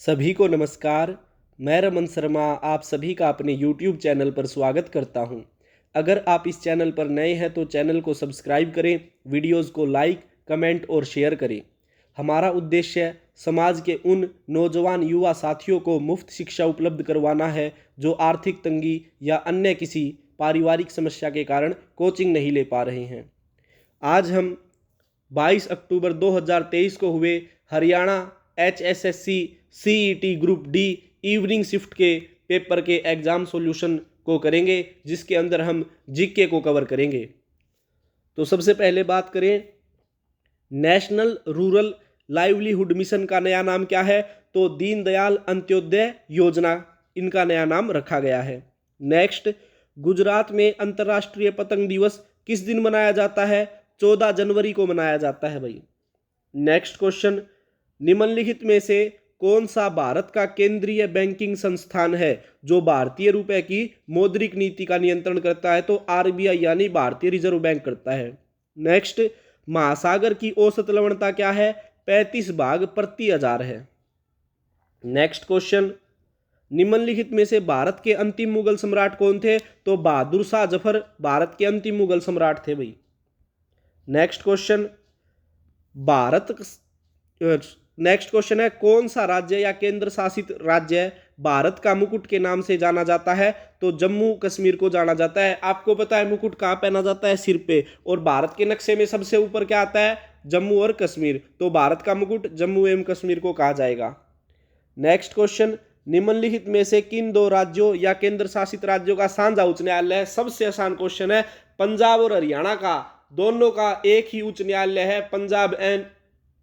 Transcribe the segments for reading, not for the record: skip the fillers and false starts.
सभी को नमस्कार। मैं रमन शर्मा आप सभी का अपने YouTube चैनल पर स्वागत करता हूं। अगर आप इस चैनल पर नए हैं तो चैनल को सब्सक्राइब करें, वीडियोस को लाइक, कमेंट और शेयर करें। हमारा उद्देश्य समाज के उन नौजवान युवा साथियों को मुफ्त शिक्षा उपलब्ध करवाना है जो आर्थिक तंगी या अन्य किसी पारिवारिक समस्या के कारण कोचिंग नहीं ले पा रहे हैं। आज हम 22 अक्टूबर 2023 को हुए Haryana HSSC CET group D evening shift के पेपर के एग्ज़ाम सॉल्यूशन को करेंगे, जिसके अंदर हम जीके को कवर करेंगे। तो सबसे पहले बात करें, नेशनल रूरल लाइवलीहुड मिशन का नया नाम क्या है? तो दीनदयाल अंत्योदय योजना इनका नया नाम रखा गया है। नेक्स्ट, गुजरात में अंतर्राष्ट्रीय पतंग दिवस किस दिन मनाया जाता है? 14 जनवरी को मनाया जाता है भाई। नेक्स्ट क्वेश्चन, निम्नलिखित में से कौन सा भारत का केंद्रीय बैंकिंग संस्थान है जो भारतीय रुपए की मौद्रिक नीति का नियंत्रण करता है? तो RBI यानी भारतीय रिजर्व बैंक करता है। नेक्स्ट, महासागर की औसत लवणता क्या है? 35 भाग प्रति 1000 है। नेक्स्ट क्वेश्चन, निम्नलिखित में से भारत के अंतिम मुगल सम्राट कौन थे? तो बहादुर शाह जफर भारत के अंतिम मुगल सम्राट थे भाई। नेक्स्ट क्वेश्चन, नेक्स्ट क्वेश्चन है, कौन सा राज्य या केंद्र शासित राज्य भारत का मुकुट के नाम से जाना जाता है? तो जम्मू कश्मीर को जाना जाता है। आपको पता है मुकुट कहाँ पहना जाता है? सिर पे। और भारत के नक्शे में सबसे ऊपर क्या आता है? जम्मू और कश्मीर। तो भारत का मुकुट जम्मू एवं कश्मीर को कहा जाएगा। नेक्स्ट क्वेश्चन, निम्नलिखित में से किन दो राज्यों या केंद्र शासित राज्यों का साझा उच्च न्यायालय है? सबसे आसान क्वेश्चन है। पंजाब और हरियाणा का दोनों का एक ही उच्च न्यायालय है, पंजाब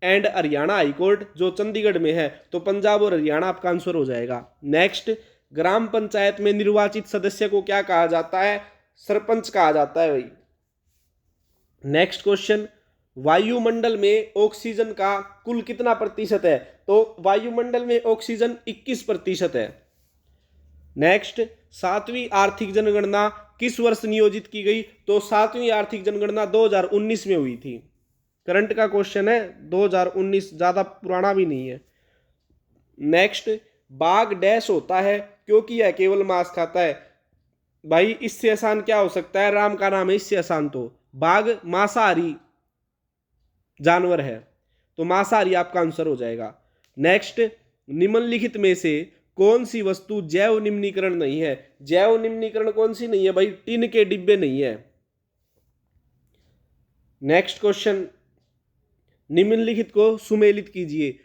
एंड हरियाणा हाईकोर्ट, जो चंडीगढ़ में है। तो पंजाब और हरियाणा आपका आंसर हो जाएगा। नेक्स्ट, ग्राम पंचायत में निर्वाचित सदस्य को क्या कहा जाता है? सरपंच कहा जाता है भाई। नेक्स्ट क्वेश्चन, वायुमंडल में ऑक्सीजन का कुल कितना प्रतिशत है? तो वायुमंडल में ऑक्सीजन 21% है। नेक्स्ट, 7वीं आर्थिक जनगणना किस वर्ष नियोजित की गई? तो 7वीं आर्थिक जनगणना 2019 में हुई थी। करंट का क्वेश्चन है, 2019, ज्यादा पुराना भी नहीं है। नेक्स्ट, बाघ डैश होता है क्योंकि यह केवल मांस खाता है। भाई इससे आसान क्या हो सकता है? राम का नाम है, इससे आसान तो बाघ मांसाहारी जानवर है, तो मांसाहारी आपका आंसर हो जाएगा। नेक्स्ट, निम्नलिखित में से कौन सी वस्तु जैव निम्नीकरण नहीं है? जैव निम्नीकरण कौन सी नहीं है भाई? टिन के डिब्बे नहीं है। नेक्स्ट क्वेश्चन, निम्नलिखित को सुमेलित कीजिए।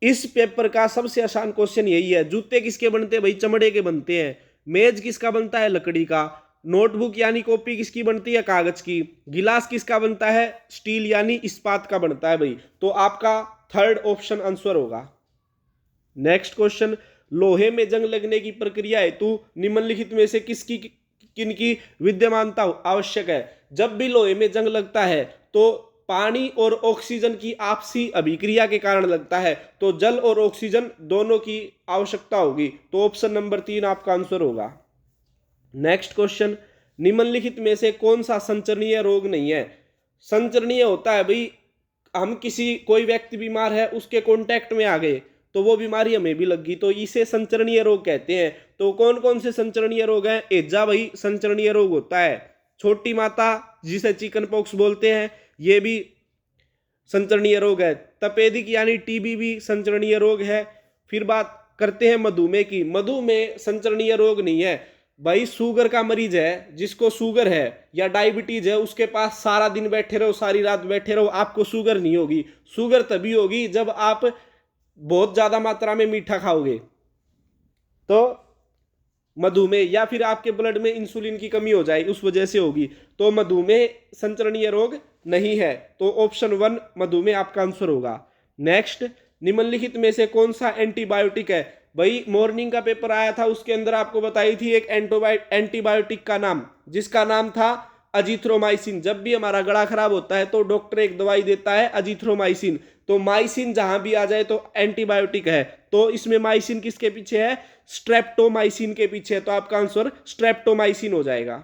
इस पेपर का सबसे आसान क्वेश्चन यही है। जूते किसके बनते हैं भाई? चमड़े के बनते हैं। मेज किसका बनता है? लकड़ी का। नोटबुक यानी कॉपी किसकी बनती है? कागज की। गिलास किसका बनता है? स्टील यानी इस्पात का बनता है भाई। तो आपका थर्ड ऑप्शन आंसर होगा। नेक्स्ट क्वेश्चन, लोहे में जंग लगने की प्रक्रिया हेतु निम्नलिखित में से किनकी विद्यमानता आवश्यक है? जब भी लोहे में जंग लगता है तो पानी और ऑक्सीजन की आपसी अभिक्रिया के कारण लगता है, तो जल और ऑक्सीजन दोनों की आवश्यकता होगी। तो ऑप्शन नंबर 3 आपका आंसर होगा। नेक्स्ट क्वेश्चन, निम्नलिखित में से कौन सा संचरणीय रोग नहीं है? संचरणीय होता है भाई, हम कोई व्यक्ति बीमार है, उसके कांटेक्ट में आ गए तो वो बीमारी हमें भी लग गई, तो इसे संचरणीय रोग कहते हैं। तो कौन कौन से संचरणीय रोग हैं? हैजा भाई संचरणीय रोग होता है। छोटी माता जिसे चिकन पॉक्स बोलते हैं, ये भी संचरणीय रोग है। तपेदिक यानी टीबी भी संचरणीय रोग है। फिर बात करते हैं मधुमेह की। मधुमेह संचरणीय रोग नहीं है भाई। शुगर का मरीज है, जिसको शुगर है या डायबिटीज है, उसके पास सारा दिन बैठे रहो, सारी रात बैठे रहो, आपको शुगर नहीं होगी। शुगर तभी होगी जब आप बहुत ज्यादा मात्रा में मीठा खाओगे, तो मधुमेह, या फिर आपके ब्लड में इंसुलिन की कमी हो जाएगी, उस वजह से होगी। तो मधुमेह संचरणीय रोग नहीं है, तो ऑप्शन 1 मधुमेह आपका आंसर होगा। नेक्स्ट, निम्नलिखित में से कौन सा एंटीबायोटिक है? भाई मॉर्निंग का पेपर आया था, उसके अंदर आपको बताई थी एक एंटीबायोटिक का नाम, जिसका नाम था अजीथ्रोमाइसिन। जब भी हमारा गला खराब होता है तो डॉक्टर एक दवाई देता है अजीथ्रोमाइसिन। तो माइसिन जहां भी आ जाए तो एंटीबायोटिक है। तो इसमें माइसिन किसके पीछे है? स्ट्रेप्टोमाइसिन के पीछे है, तो आपका आंसर स्ट्रेप्टोमाइसिन हो जाएगा।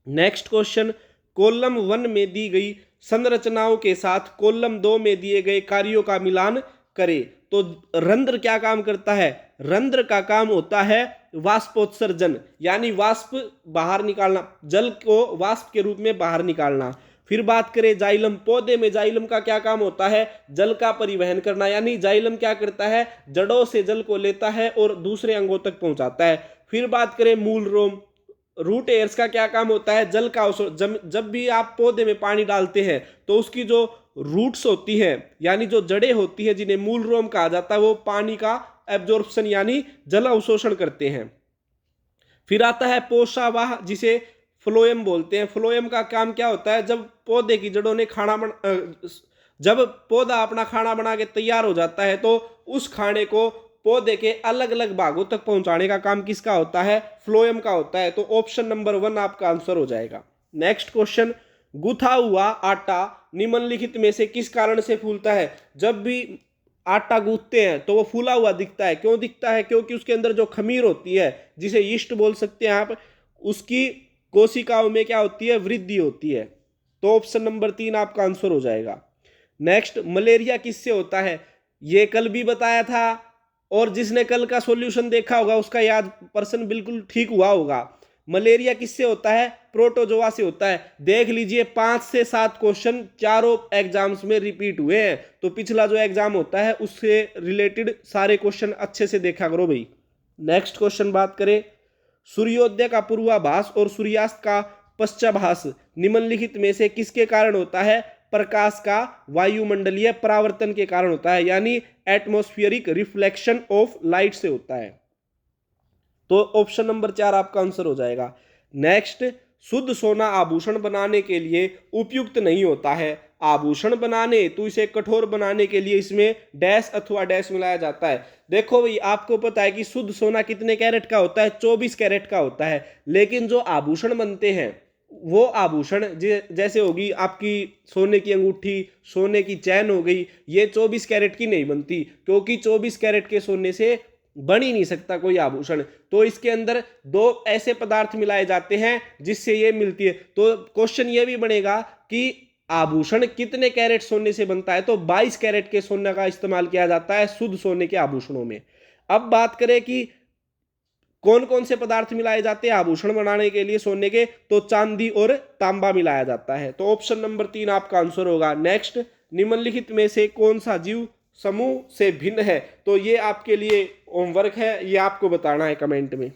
नेक्स्ट क्वेश्चन, कॉलम 1 में दी गई संरचनाओं के साथ कॉलम 2 में दिए गए कार्यों का मिलान करें। तो रंध्र क्या काम करता है? रंध्र का काम होता है वाष्पोत्सर्जन, यानी वाष्प बाहर निकालना, जल को वाष्प के रूप में बाहर निकालना। फिर बात करें जाइलम, पौधे में जाइलम का क्या काम होता है? जल का परिवहन करना, यानी जाइलम क्या करता है? जड़ों से जल को लेता है और दूसरे अंगों तक पहुंचाता है। फिर बात करें मूल रोम, रूट एयर्स का क्या काम होता है? जल का जब भी आप पौधे में पानी डालते हैं तो उसकी जो रूट्स होती हैं, यानी जो जड़ें होती हैं, जिन्हें मूल रोम कहा जाता है, वो पानी का एब्जॉर्प्शन यानी जल अवशोषण करते हैं। फिर आता है पोषावाह, जिसे फ्लोएम बोलते हैं। फ्लोएम का काम क्या होता है? जब पौधे की जड़ों ने जब पौधा अपना खाना बना के तैयार हो जाता है तो उस खाने को पौधे के अलग अलग भागों तक पहुंचाने का काम किसका होता है? फ्लोएम का होता है। तो ऑप्शन नंबर 1 आपका आंसर हो जाएगा। नेक्स्ट क्वेश्चन, गुथा हुआ आटा निम्नलिखित में से किस कारण से फूलता है? जब भी आटा गूंथते हैं तो वो फूला हुआ दिखता है। क्यों दिखता है? क्योंकि उसके अंदर जो खमीर होती है, जिसे यीस्ट बोल सकते हैं आप, उसकी कोशिकाओं में क्या होती है? वृद्धि होती है। तो ऑप्शन नंबर 3 आपका आंसर हो जाएगा। नेक्स्ट, मलेरिया किससे होता है? ये कल भी बताया था, और जिसने कल का सॉल्यूशन देखा होगा उसका याद पर्सन बिल्कुल ठीक हुआ होगा। मलेरिया किससे होता है? प्रोटोजोआ से होता है। देख लीजिए 5 से 7 क्वेश्चन चारों एग्जाम्स में रिपीट हुए हैं, तो पिछला जो एग्जाम होता है उससे रिलेटेड सारे क्वेश्चन अच्छे से देखा करो भाई। नेक्स्ट क्वेश्चन बात करें, सूर्योदय का पूर्वाभास और सूर्यास्त का पश्चाभास निम्नलिखित में से किसके कारण होता है? प्रकाश का वायुमंडलीय परावर्तन के कारण होता है, यानी एटमॉस्फेरिक रिफ्लेक्शन ऑफ लाइट से होता है। तो ऑप्शन नंबर 4 आपका आंसर हो जाएगा। नेक्स्ट, शुद्ध सोना आभूषण बनाने के लिए उपयुक्त नहीं होता है। आभूषण बनाने तो इसे कठोर बनाने के लिए इसमें डैश अथवा डैश मिलाया जाता है। देखो भाई, आपको पता है कि शुद्ध सोना कितने कैरेट का होता है? 24 कैरेट का होता है। लेकिन जो आभूषण बनते हैं वो आभूषण जैसे होगी आपकी सोने की अंगूठी, सोने की चैन हो गई, ये 24 कैरेट की नहीं बनती, क्योंकि 24 कैरेट के सोने से बन ही नहीं सकता कोई आभूषण। तो इसके अंदर 2 ऐसे पदार्थ मिलाए जाते हैं जिससे ये मिलती है। तो क्वेश्चन ये भी बनेगा कि आभूषण कितने कैरेट सोने से बनता है? तो 22 कैरेट के सोने का इस्तेमाल किया जाता है शुद्ध सोने के आभूषणों में। अब बात करें कि कौन कौन से पदार्थ मिलाए जाते हैं आभूषण बनाने के लिए सोने के? तो चांदी और तांबा मिलाया जाता है। तो ऑप्शन नंबर 3 आपका आंसर होगा। नेक्स्ट, निम्नलिखित में से कौन सा जीव समूह से भिन्न है? तो ये आपके लिए होमवर्क है, ये आपको बताना है कमेंट में।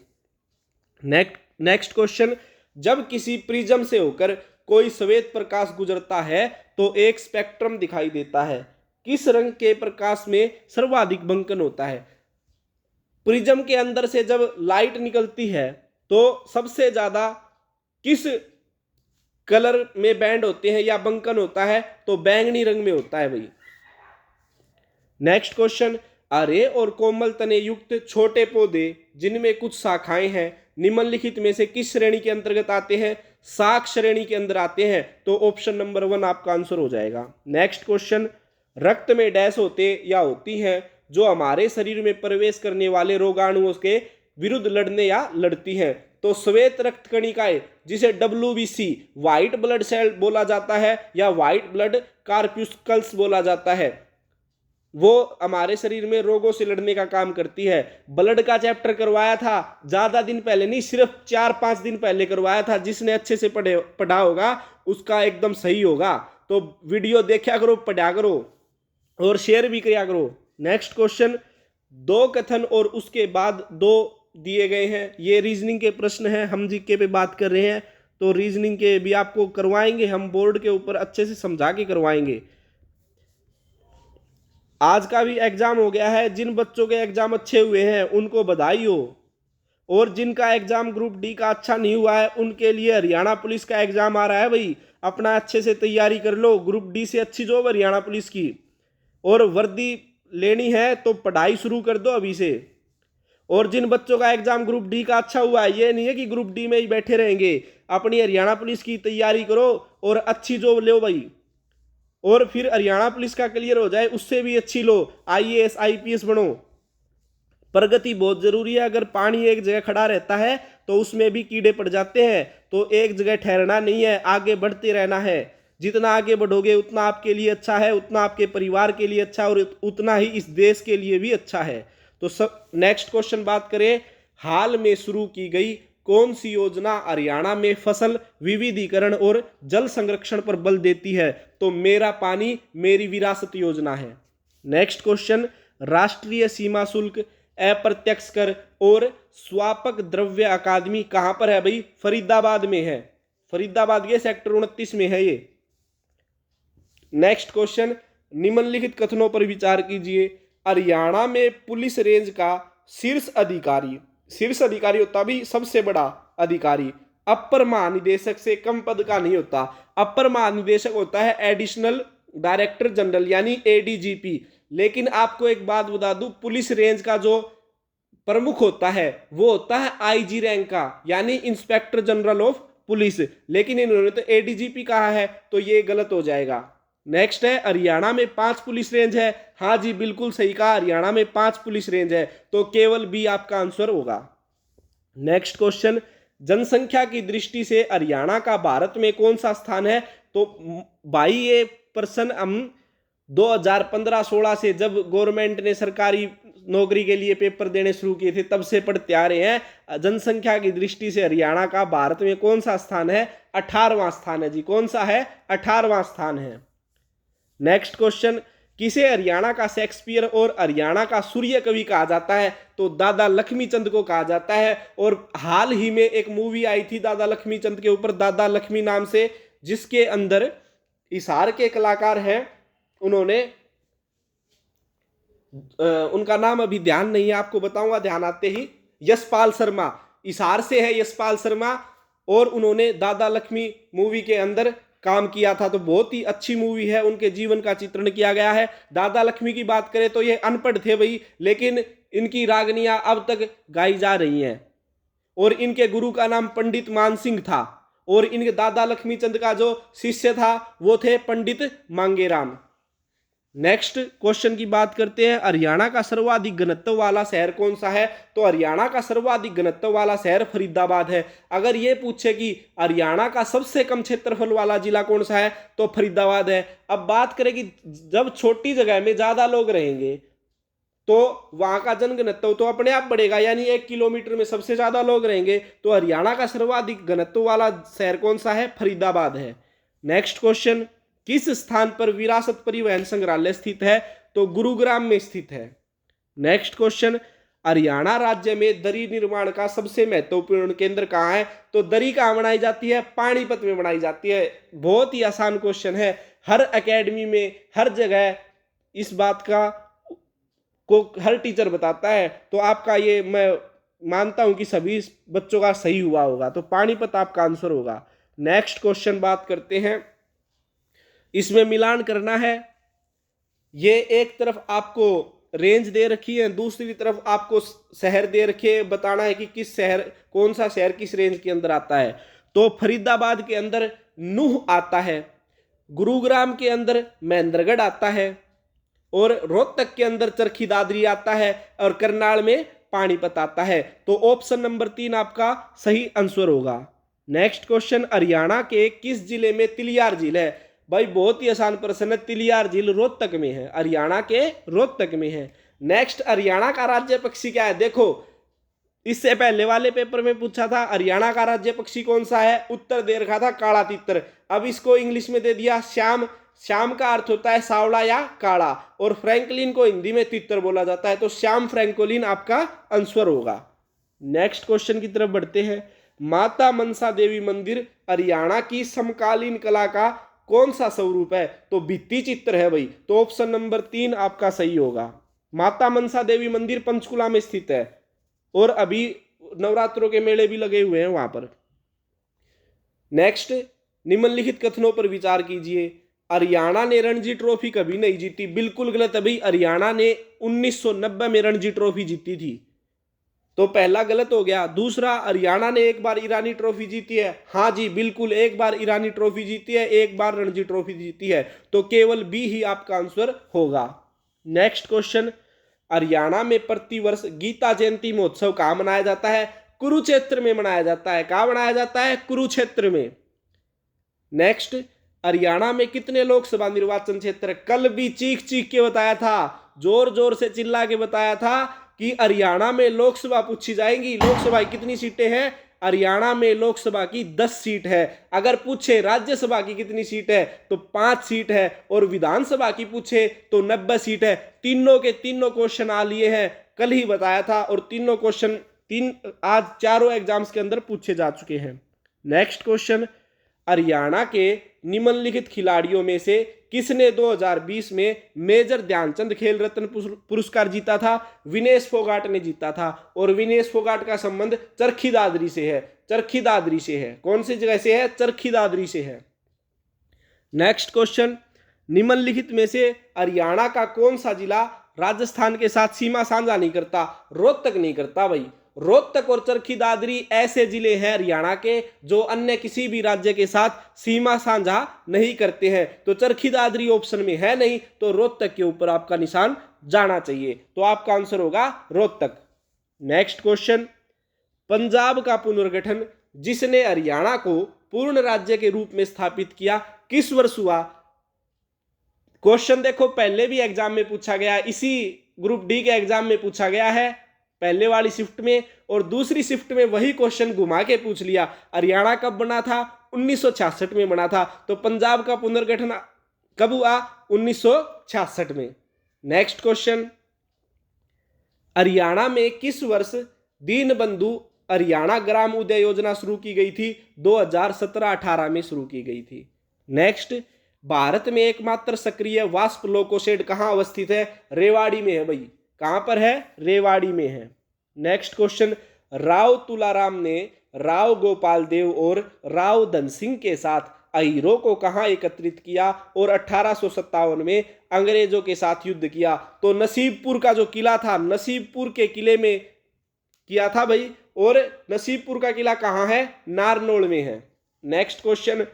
नेक्स्ट क्वेश्चन, जब किसी प्रिज्म से होकर कोई श्वेत प्रकाश गुजरता है तो एक स्पेक्ट्रम दिखाई देता है। किस रंग के प्रकाश में सर्वाधिक बंकन होता है? प्रिज्म के अंदर से जब लाइट निकलती है तो सबसे ज्यादा किस कलर में बैंड होते हैं या बंकन होता है? तो बैंगनी रंग में होता है भाई। नेक्स्ट क्वेश्चन, अरे और कोमल तने युक्त छोटे पौधे जिनमें कुछ शाखाएं हैं निम्नलिखित में से किस श्रेणी के अंतर्गत आते हैं? शाख श्रेणी के अंदर आते हैं। तो ऑप्शन नंबर 1 आपका आंसर हो जाएगा। नेक्स्ट क्वेश्चन, रक्त में डैश होते या होती हैं जो हमारे शरीर में प्रवेश करने वाले रोगाणुओं के विरुद्ध लड़ने या लड़ती हैं? तो श्वेत रक्त कणिकाएं, जिसे WBC व्हाइट ब्लड सेल बोला जाता है या व्हाइट ब्लड कार्प्यूस्कल्स बोला जाता है, वो हमारे शरीर में रोगों से लड़ने का काम करती है। ब्लड का चैप्टर करवाया था, ज्यादा दिन पहले नहीं, सिर्फ 4-5 दिन पहले करवाया था। जिसने अच्छे से पढ़ा होगा उसका एकदम सही होगा। तो वीडियो देखा करो, पढ़ा करो और शेयर भी किया करो। नेक्स्ट क्वेश्चन, 2 कथन और उसके बाद 2 दिए गए हैं। ये रीजनिंग के प्रश्न हैं, हम जीके पे बात कर रहे हैं, तो रीजनिंग के भी आपको करवाएंगे हम, बोर्ड के ऊपर अच्छे से समझा के करवाएंगे। आज का भी एग्जाम हो गया है। जिन बच्चों के एग्जाम अच्छे हुए हैं उनको बधाई हो, और जिनका एग्जाम ग्रुप डी का अच्छा नहीं हुआ है उनके लिए हरियाणा पुलिस का एग्जाम आ रहा है भाई। अपना अच्छे से तैयारी कर लो, ग्रुप डी से अच्छी जॉब हरियाणा पुलिस की। और वर्दी लेनी है तो पढ़ाई शुरू कर दो अभी से। और जिन बच्चों का एग्जाम ग्रुप डी का अच्छा हुआ है, ये नहीं है कि ग्रुप डी में ही बैठे रहेंगे, अपनी हरियाणा पुलिस की तैयारी करो और अच्छी जॉब लो भाई। और फिर हरियाणा पुलिस का क्लियर हो जाए उससे भी अच्छी लो, IAS IPS बनो। प्रगति बहुत जरूरी है। अगर पानी एक जगह खड़ा रहता है तो उसमें भी कीड़े पड़ जाते हैं। तो एक जगह ठहरना नहीं है, आगे बढ़ते रहना है। जितना आगे बढ़ोगे उतना आपके लिए अच्छा है, उतना आपके परिवार के लिए अच्छा है और उतना ही इस देश के लिए भी अच्छा है। तो सब नेक्स्ट क्वेश्चन बात करें, हाल में शुरू की गई कौन सी योजना हरियाणा में फसल विविधीकरण और जल संरक्षण पर बल देती है? तो मेरा पानी मेरी विरासत योजना है। नेक्स्ट क्वेश्चन, राष्ट्रीय सीमा शुल्क, अप्रत्यक्ष कर और स्वापक द्रव्य अकादमी कहां पर है भाई? फरीदाबाद में है। फरीदाबाद ये सेक्टर 29 में है ये। नेक्स्ट क्वेश्चन, निम्नलिखित कथनों पर विचार कीजिए। हरियाणा में पुलिस रेंज का शीर्ष अधिकारी होता भी सबसे बड़ा अधिकारी, अपर महानिदेशक से कम पद का नहीं होता। अपर महानिदेशक होता है एडिशनल डायरेक्टर जनरल यानी एडीजीपी। लेकिन आपको एक बात बता दूं, पुलिस रेंज का जो प्रमुख होता है वो होता है आईजी रैंक का यानी इंस्पेक्टर जनरल ऑफ पुलिस। लेकिन इन्होंने तो एडीजीपी कहा है, तो ये गलत हो जाएगा। नेक्स्ट है, हरियाणा में 5 पुलिस रेंज है। हाँ जी, बिल्कुल सही कहा, हरियाणा में 5 पुलिस रेंज है, तो केवल बी आपका आंसर होगा। नेक्स्ट क्वेश्चन, जनसंख्या की दृष्टि से हरियाणा का भारत में कौन सा स्थान है? तो भाई ये प्रश्न हम 2015-16 से जब गवर्नमेंट ने सरकारी नौकरी के लिए पेपर देने शुरू किए थे तब से पढ़ते आ रहे हैं। जनसंख्या की दृष्टि से हरियाणा का भारत में कौन सा स्थान है? 18वां स्थान है जी। कौन सा है? 18वां स्थान है। नेक्स्ट क्वेश्चन, किसे हरियाणा का शेक्सपियर और हरियाणा का सूर्य कवि कहा जाता है? तो दादा लक्ष्मीचंद को कहा जाता है। और हाल ही में एक मूवी आई थी दादा लक्ष्मीचंद के ऊपर, दादा लक्ष्मी नाम से, जिसके अंदर हिसार के कलाकार हैं, उन्होंने उनका नाम अभी ध्यान नहीं है, आपको बताऊंगा ध्यान आते ही। यशपाल शर्मा, हिसार से है यशपाल शर्मा, और उन्होंने दादा लक्ष्मी मूवी के अंदर काम किया था। तो बहुत ही अच्छी मूवी है, उनके जीवन का चित्रण किया गया है। दादा लक्ष्मी की बात करें तो ये अनपढ़ थे भाई, लेकिन इनकी रागनियां अब तक गाई जा रही हैं। और इनके गुरु का नाम पंडित मान सिंह था, और इनके दादा लक्ष्मीचंद का जो शिष्य था वो थे पंडित मांगेराम। नेक्स्ट क्वेश्चन की बात करते हैं, हरियाणा का सर्वाधिक घनत्व वाला शहर कौन सा है? तो हरियाणा का सर्वाधिक घनत्व वाला शहर फरीदाबाद है। अगर ये पूछे कि हरियाणा का सबसे कम क्षेत्रफल वाला जिला कौन सा है, तो फरीदाबाद है। अब बात करें कि जब छोटी जगह में ज्यादा लोग रहेंगे तो वहां का जनघनत्व तो अपने आप बढ़ेगा, यानी 1 किलोमीटर में सबसे ज्यादा लोग रहेंगे। तो हरियाणा का सर्वाधिक घनत्व वाला शहर कौन सा है? फरीदाबाद है। नेक्स्ट क्वेश्चन, किस स्थान पर विरासत परिवहन संग्रहालय स्थित है? तो गुरुग्राम में स्थित है। नेक्स्ट क्वेश्चन, हरियाणा राज्य में दरी निर्माण का सबसे महत्वपूर्ण केंद्र कहाँ है? तो दरी कहाँ बनाई जाती है? पानीपत में बनाई जाती है। बहुत ही आसान क्वेश्चन है, हर एकेडमी में हर जगह इस बात का को हर टीचर बताता है। तो आपका ये मैं मानता हूं कि सभी बच्चों का सही हुआ होगा, तो पानीपत आपका आंसर होगा। नेक्स्ट क्वेश्चन बात करते हैं, इसमें मिलान करना है। ये एक तरफ आपको रेंज दे रखी है, दूसरी तरफ आपको शहर दे रखे, बताना है कि किस शहर, कौन सा शहर किस रेंज के अंदर आता है। तो फरीदाबाद के अंदर नूह आता है, गुरुग्राम के अंदर महेंद्रगढ़ आता है, और रोहतक के अंदर चरखी दादरी आता है, और करनाल में पानीपत आता है। तो ऑप्शन नंबर 3 आपका सही आंसर होगा। नेक्स्ट क्वेश्चन, हरियाणा के किस जिले में तिलियार झील है? भाई बहुत ही आसान प्रश्न है, तिलियार झील रोहतक में है, हरियाणा के रोहतक में है। नेक्स्ट, हरियाणा का राज्य पक्षी क्या है? देखो इससे पहले वाले पेपर में पूछा था हरियाणा का राज्य पक्षी कौन सा है, उत्तर दे रखा था काला तितर। अब इसको इंग्लिश में दे दिया श्याम। श्याम का अर्थ होता है सांवला या काला, और फ्रैंकलिन को हिंदी में तितर बोला जाता है, तो श्याम फ्रैंकोलिन आपका आंसर होगा। नेक्स्ट क्वेश्चन की तरफ बढ़ते हैं, माता मनसा देवी मंदिर हरियाणा की समकालीन कला का कौन सा स्वरूप है? तो भित्ति चित्र है भाई, तो ऑप्शन नंबर 3 आपका सही होगा। माता मनसा देवी मंदिर पंचकुला में स्थित है, और अभी नवरात्रों के मेले भी लगे हुए हैं वहां पर। नेक्स्ट, निम्नलिखित कथनों पर विचार कीजिए। हरियाणा ने रणजी ट्रॉफी कभी नहीं जीती, बिल्कुल गलत है भाई। हरियाणा ने 1990 में रणजी ट्रॉफी जीती थी, तो पहला गलत हो गया। दूसरा, हरियाणा ने एक बार ईरानी ट्रॉफी जीती है, हाँ जी बिल्कुल, एक बार ईरानी ट्रॉफी जीती है, एक बार रणजी ट्रॉफी जीती है, तो केवल बी ही आपका आंसर होगा। नेक्स्ट क्वेश्चन, हरियाणा में प्रतिवर्ष गीता जयंती महोत्सव कहाँ मनाया जाता है? कुरुक्षेत्र में मनाया जाता है। कहाँ मनाया जाता है? कुरुक्षेत्र में। नेक्स्ट, हरियाणा में कितने लोकसभा निर्वाचन क्षेत्र? कल भी चीख चीख के बताया था, जोर जोर से चिल्ला के बताया था कि हरियाणा में लोकसभा पूछी जाएगी। लोकसभा की कितनी सीटें हैं? हरियाणा में लोकसभा की 10 सीट है। अगर पूछे राज्यसभा की कितनी सीट है तो 5 सीट है, और विधानसभा की पूछे तो 90 सीट है। तीनों के तीनों क्वेश्चन आ लिए हैं, कल ही बताया था, और तीनों क्वेश्चन आज चारों एग्जाम्स के अंदर पूछे जा चुके हैं। नेक्स्ट क्वेश्चन, हरियाणा के निम्नलिखित खिलाड़ियों में से किसने 2020 में मेजर ध्यानचंद खेल रत्न पुरस्कार जीता था? विनेश फोगाट ने जीता था, और विनेश फोगाट का संबंध चरखी दादरी से है। चरखी दादरी से है। कौन सी जगह से है? चरखी दादरी से है। नेक्स्ट क्वेश्चन, निम्नलिखित में से हरियाणा का कौन सा जिला राजस्थान के साथ सीमा साझा नहीं करता? रोहतक नहीं करता भाई। रोहतक और चरखी दादरी ऐसे जिले हैं हरियाणा के जो अन्य किसी भी राज्य के साथ सीमा साझा नहीं करते हैं। तो चरखी दादरी ऑप्शन में है नहीं, तो रोहतक के ऊपर आपका निशान जाना चाहिए। तो आपका आंसर होगा रोहतक। नेक्स्ट क्वेश्चन, पंजाब का पुनर्गठन जिसने हरियाणा को पूर्ण राज्य के रूप में स्थापित किया किस वर्ष हुआ? क्वेश्चन देखो, पहले भी एग्जाम में पूछा गया, इसी ग्रुप डी के एग्जाम में पूछा गया है पहले वाली शिफ्ट में, और दूसरी शिफ्ट में वही क्वेश्चन घुमा के पूछ लिया। हरियाणा कब बना था? 1966 में बना था। तो पंजाब का पुनर्गठन कब हुआ? 1966 में। नेक्स्ट क्वेश्चन, हरियाणा में किस वर्ष दीनबंधु हरियाणा ग्राम उदय योजना शुरू की गई थी? 2017-18 में शुरू की गई थी। नेक्स्ट, भारत में एकमात्र सक्रिय वाष्प लोकोशेड कहां अवस्थित है? रेवाड़ी में है भाई। कहां पर है? रेवाड़ी में है। नेक्स्ट क्वेश्चन, राव तुलाराम ने राव गोपाल देव और राव धन सिंह के साथ अहीरों को कहां एकत्रित किया और 1857 में अंग्रेजों के साथ युद्ध किया? तो नसीबपुर का जो किला था, नसीबपुर के किले में किया था भाई, और नसीबपुर का किला कहां है? नारनौल में है। नेक्स्ट क्वेश्चन,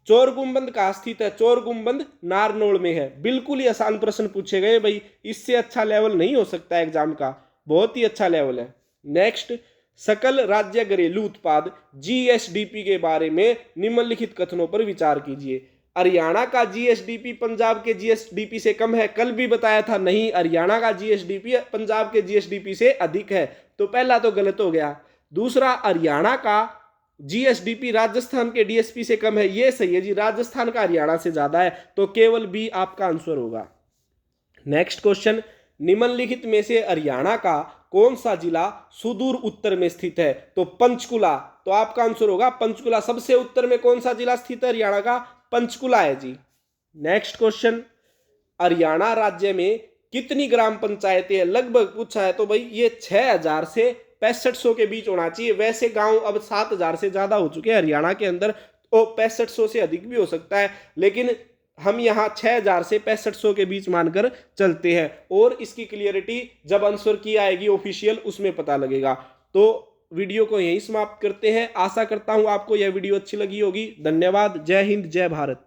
चोर गुंबद कहां स्थित है? चोर गुंबद नारनौल में है। बिल्कुल ही आसान प्रश्न पूछे गए भाई, इससे अच्छा लेवल नहीं हो सकता एग्जाम का, बहुत ही अच्छा लेवल है। नेक्स्ट, सकल राज्य घरेलू उत्पाद जीएसडीपी के बारे में निम्नलिखित कथनों पर विचार कीजिए। हरियाणा का जीएसडीपी पंजाब के जीएसडीपी से कम है, कल भी बताया था। नहीं, हरियाणा का जीएसडीपी पंजाब के जीएसडीपी से अधिक है, तो पहला तो गलत हो गया। दूसरा, हरियाणा का जीएसडीपी राजस्थान के डीएसपी से कम है, ये सही है जी, राजस्थान का हरियाणा से ज्यादा है, तो केवल बी आपका आंसर होगा। नेक्स्ट क्वेश्चन, निम्नलिखित में से हरियाणा का कौन सा जिला सुदूर उत्तर में स्थित है? तो पंचकुला, तो आपका आंसर होगा पंचकुला। सबसे उत्तर में कौन सा जिला स्थित है हरियाणा का? पंचकुला है जी। नेक्स्ट क्वेश्चन, हरियाणा राज्य में कितनी ग्राम पंचायतें हैं? लगभग पूछा है, तो भाई ये 6000 से 6500 के बीच होना चाहिए। वैसे गांव अब 7000 से ज्यादा हो चुके हैं हरियाणा के अंदर, तो 6500 से अधिक भी हो सकता है, लेकिन हम यहाँ 6000 से 6500 के बीच मानकर चलते हैं, और इसकी क्लियरिटी जब आंसर की आएगी ऑफिशियल, उसमें पता लगेगा। तो वीडियो को यहीं समाप्त करते हैं। आशा करता हूं आपको यह वीडियो अच्छी लगी होगी। धन्यवाद। जय हिंद, जय भारत।